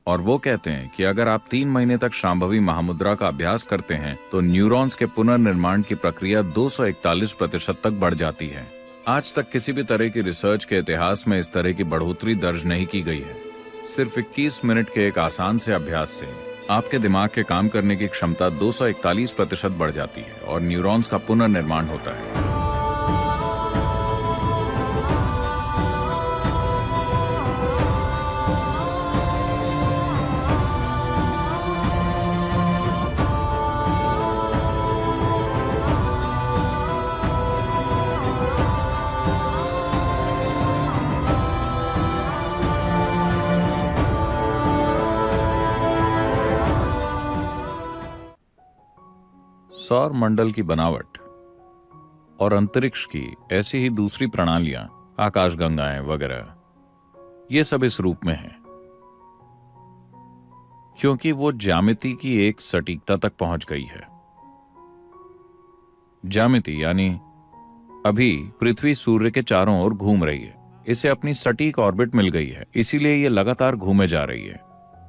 और वो कहते हैं कि अगर आप 3 महीने तक शांभवी महामुद्रा का अभ्यास करते हैं तो न्यूरॉन्स के पुनर्निर्माण की प्रक्रिया 241% तक बढ़ जाती है। आज तक किसी भी तरह की रिसर्च के इतिहास में इस तरह की बढ़ोतरी दर्ज नहीं की गई है। सिर्फ 21 मिनट के एक आसान से अभ्यास से आपके दिमाग के काम करने की क्षमता 241% बढ़ जाती है और न्यूरॉन्स का पुनर्निर्माण होता है। सौर मंडल की बनावट और अंतरिक्ष की ऐसी ही दूसरी प्रणालियां, आकाशगंगाएं वगैरह, ये सब इस रूप में हैं क्योंकि वो ज्यामिति की एक सटीकता तक पहुंच गई है। ज्यामिति यानी अभी पृथ्वी सूर्य के चारों ओर घूम रही है, इसे अपनी सटीक ऑर्बिट मिल गई है, इसीलिए ये लगातार घूमे जा रही है।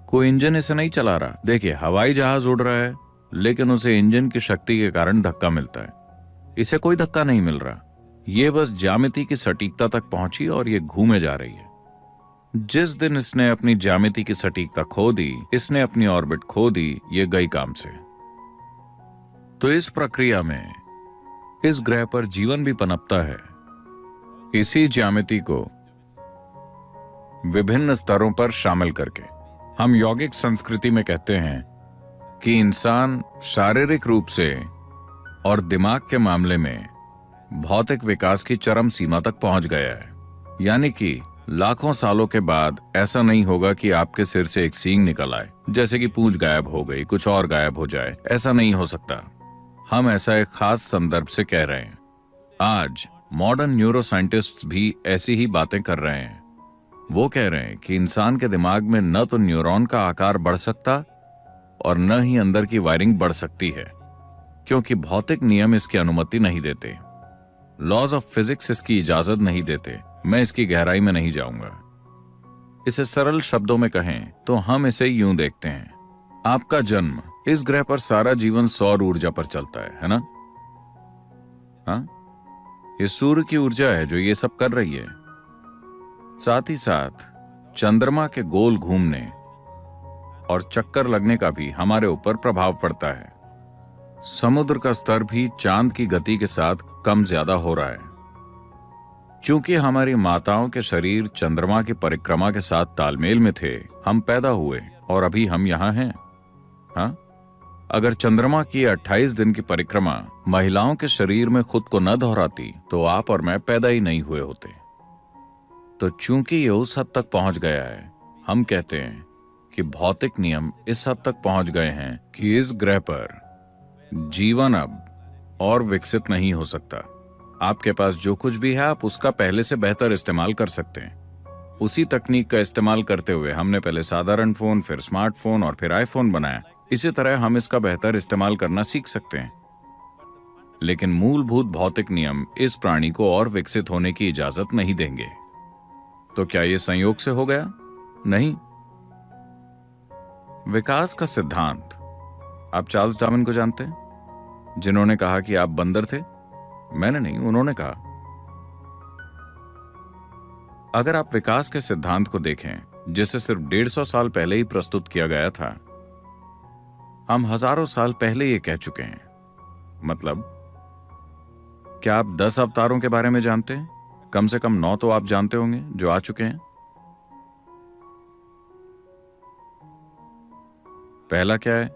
कोई इंजन इसे नहीं चला रहा। देखिए, हवाई जहाज उड़ रहा है लेकिन उसे इंजन की शक्ति के कारण धक्का मिलता है, इसे कोई धक्का नहीं मिल रहा। ये बस ज्यामिति की सटीकता तक पहुंची और ये घूमे जा रही है। जिस दिन इसने अपनी ज्यामिति की सटीकता खो दी, इसने अपनी ऑर्बिट खो दी, ये गई काम से। तो इस प्रक्रिया में इस ग्रह पर जीवन भी पनपता है। इसी ज्यामिति को विभिन्न स्तरों पर शामिल करके हम यौगिक संस्कृति में कहते हैं कि इंसान शारीरिक रूप से और दिमाग के मामले में भौतिक विकास की चरम सीमा तक पहुंच गया है। यानी कि लाखों सालों के बाद ऐसा नहीं होगा कि आपके सिर से एक सींग निकल आए, जैसे कि पूंछ गायब हो गई, कुछ और गायब हो जाए। ऐसा नहीं हो सकता। हम ऐसा एक खास संदर्भ से कह रहे हैं। आज मॉडर्न न्यूरोसाइंटिस्ट्स भी ऐसी ही बातें कर रहे हैं। वो कह रहे हैं कि इंसान के दिमाग में न तो न्यूरॉन का आकार बढ़ सकता और न ही अंदर की वायरिंग बढ़ सकती है, क्योंकि भौतिक नियम इसकी अनुमति नहीं देते। लॉज ऑफ फिजिक्स इसकी इजाजत नहीं देते। मैं इसकी गहराई में नहीं जाऊंगा। इसे सरल शब्दों में कहें तो हम इसे यूं देखते हैं। आपका जन्म, इस ग्रह पर सारा जीवन सौर ऊर्जा पर चलता है ना? हाँ, ये सूर्य की ऊर्जा है जो ये सब कर रही है। साथ ही साथ चंद्रमा के गोल घूमने और चक्कर लगने का भी हमारे ऊपर प्रभाव पड़ता है। समुद्र का स्तर भी चांद की गति के साथ कम ज्यादा हो रहा है। क्योंकि हमारी माताओं के शरीर चंद्रमा की परिक्रमा के साथ तालमेल में थे, हम पैदा हुए और अभी हम यहाँ हैं। हाँ, अगर चंद्रमा की 28 दिन की परिक्रमा महिलाओं के शरीर में खुद को न दोहराती तो आप और मैं पैदा ही नहीं हुए होते। तो चूंकि ये उस हद तक पहुंच गया है, हम कहते हैं कि भौतिक नियम इस हद तक पहुंच गए हैं कि इस ग्रह पर जीवन अब और विकसित नहीं हो सकता। आपके पास जो कुछ भी है, आप उसका पहले से बेहतर इस्तेमाल कर सकते हैं। उसी तकनीक का इस्तेमाल करते हुए हमने पहले साधारण फोन, फिर स्मार्टफोन और फिर आईफोन बनाया। इसी तरह हम इसका बेहतर इस्तेमाल करना सीख सकते हैं। लेकिन मूलभूत भौतिक नियम इस प्राणी को और विकसित होने की इजाजत नहीं देंगे। तो क्या यह संयोग से हो गया? नहीं। विकास का सिद्धांत, आप चार्ल्स डार्विन को जानते हैं, जिन्होंने कहा कि आप बंदर थे? मैंने नहीं, उन्होंने कहा। अगर आप विकास के सिद्धांत को देखें, जिसे सिर्फ 150 साल पहले ही प्रस्तुत किया गया था, हम हजारों साल पहले ये कह चुके हैं। मतलब, क्या आप 10 अवतारों के बारे में जानते हैं? कम से कम 9 तो आप जानते होंगे जो आ चुके हैं। पहला क्या है?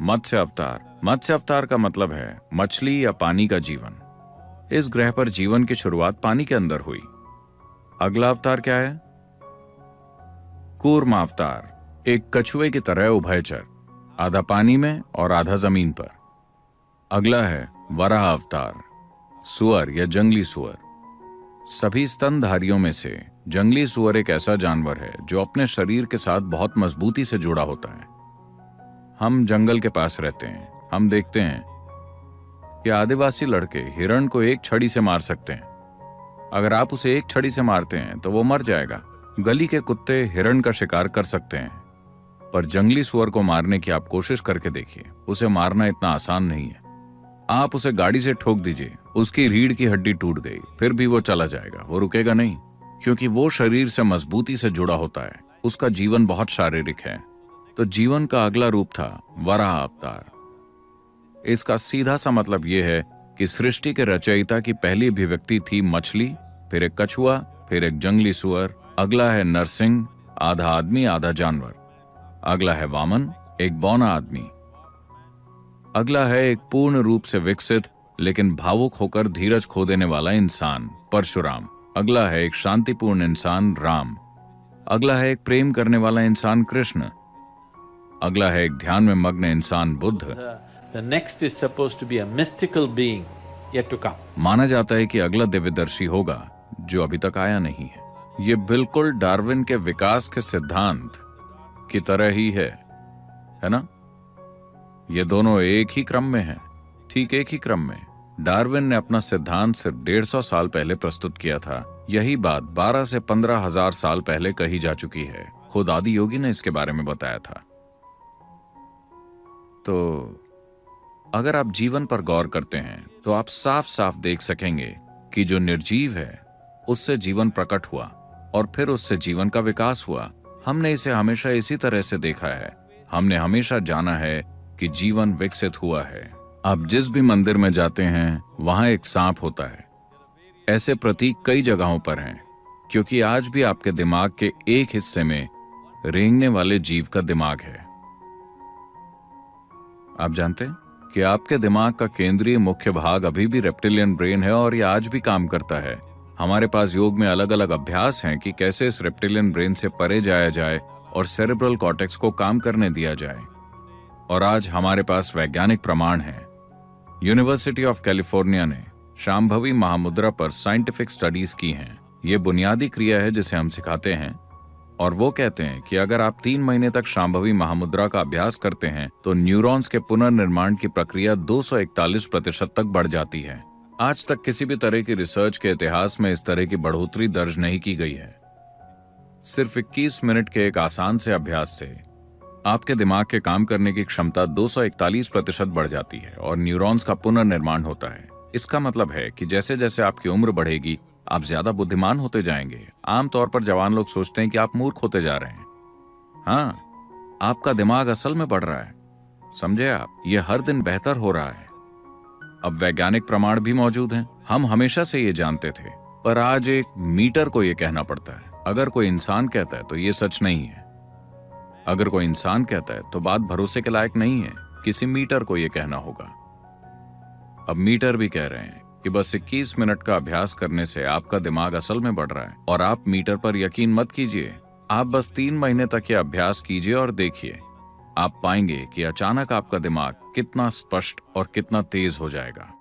मत्स्य अवतार। मत्स्य अवतार का मतलब है मछली या पानी का जीवन। इस ग्रह पर जीवन की शुरुआत पानी के अंदर हुई। अगला अवतार क्या है? कूर्म अवतार, एक कछुए की तरह उभयचर, आधा पानी में और आधा जमीन पर। अगला है वराह अवतार, सुअर या जंगली सुअर। सभी स्तनधारियों में से जंगली सुअर एक ऐसा जानवर है जो अपने शरीर के साथ बहुत मजबूती से जुड़ा होता है। हम जंगल के पास रहते हैं। हम देखते हैं कि आदिवासी लड़के हिरण को एक छड़ी से मार सकते हैं। अगर आप उसे एक छड़ी से मारते हैं तो वो मर जाएगा। गली के कुत्ते हिरण का शिकार कर सकते हैं। पर जंगली सुअर को मारने की आप कोशिश करके देखिए, उसे मारना इतना आसान नहीं है। आप उसे गाड़ी से ठोक दीजिए, उसकी रीढ़ की हड्डी टूट गई, फिर भी वो चला जाएगा, वो रुकेगा नहीं, क्योंकि वो शरीर से मजबूती से जुड़ा होता है। उसका जीवन बहुत शारीरिक है। तो जीवन का अगला रूप था वराह अवतार। इसका सीधा सा मतलब यह है कि सृष्टि के रचयिता की पहली अभिव्यक्ति थी मछली, फिर एक कछुआ, फिर एक जंगली सुअर, अगला है नरसिंह, आधा आदमी आधा जानवर, अगला है वामन, एक बौना आदमी, अगला है एक पूर्ण रूप से विकसित लेकिन भावुक होकर धीरज खो देने वाला इंसान परशुराम, अगला है एक शांतिपूर्ण इंसान राम, अगला है एक प्रेम करने वाला इंसान कृष्ण, अगला है एक ध्यान में मग्न इंसान Buddha. The next is supposed to be a mystical being yet to come. माना जाता है कि अगला दिव्यदर्शी होगा जो अभी तक आया नहीं है। ये बिल्कुल डार्विन के विकास के सिद्धांत की तरह ही है ना? ये दोनों एक ही क्रम में हैं, ठीक एक ही क्रम में। डार्विन ने अपना सिद्धांत सिर्फ 150 साल पहले प्रस्तुत किया था। यही बात 12 से 15 हजार साल पहले कही जा चुकी है। खुद आदि योगी ने इसके बारे में बताया था। तो अगर आप जीवन पर गौर करते हैं तो आप साफ साफ देख सकेंगे कि जो निर्जीव है उससे जीवन प्रकट हुआ और फिर उससे जीवन का विकास हुआ। हमने इसे हमेशा इसी तरह से देखा है। हमने हमेशा जाना है कि जीवन विकसित हुआ है। आप जिस भी मंदिर में जाते हैं वहां एक सांप होता है। ऐसे प्रतीक कई जगहों पर हैं, क्योंकि आज भी आपके दिमाग के एक हिस्से में रेंगने वाले जीव का दिमाग है। आप जानते हैं कि आपके दिमाग का केंद्रीय मुख्य भाग अभी भी रेप्टिलियन ब्रेन है और यह आज भी काम करता है। हमारे पास योग में अलग अलग अभ्यास हैं कि कैसे इस रेप्टिलियन ब्रेन से परे जाया जाए और सेरेब्रल कॉर्टेक्स को काम करने दिया जाए। और आज हमारे पास वैज्ञानिक प्रमाण हैं। यूनिवर्सिटी ऑफ कैलिफोर्निया ने शांभवी महामुद्रा पर साइंटिफिक स्टडीज की हैं। ये बुनियादी क्रिया है जिसे हम सिखाते हैं, और वो कहते हैं कि अगर आप 3 महीने तक शांभवी महामुद्रा का अभ्यास करते हैं तो न्यूरॉन्स के पुनर्निर्माण की प्रक्रिया 241% तक बढ़ जाती है। आज तक किसी भी तरह की रिसर्च के इतिहास में इस तरह की बढ़ोतरी दर्ज नहीं की गई है। सिर्फ 21 मिनट के एक आसान से अभ्यास से आपके दिमाग के काम करने की क्षमता 241% बढ़ जाती है और न्यूरॉन्स का पुनर्निर्माण होता है। इसका मतलब है कि जैसे जैसे आपकी उम्र बढ़ेगी आप ज्यादा बुद्धिमान होते जाएंगे। आमतौर पर जवान लोग सोचते हैं कि आप मूर्ख होते जा रहे हैं। हाँ, आपका दिमाग असल में बढ़ रहा है। समझे आप? ये हर दिन बेहतर हो रहा है। अब वैज्ञानिक प्रमाण भी मौजूद हैं। हम हमेशा से ये जानते थे, पर आज एक मीटर को ये कहना पड़ता है। अगर कोई इंसान कहता है तो ये सच नहीं है। अगर कोई इंसान कहता है तो बात भरोसे के लायक नहीं है। किसी मीटर को ये कहना होगा। अब मीटर भी कह रहे हैं कि बस 21 मिनट का अभ्यास करने से आपका दिमाग असल में बढ़ रहा है। और आप मीटर पर यकीन मत कीजिए, आप बस 3 महीने तक ये अभ्यास कीजिए और देखिए, आप पाएंगे कि अचानक आपका दिमाग कितना स्पष्ट और कितना तेज हो जाएगा।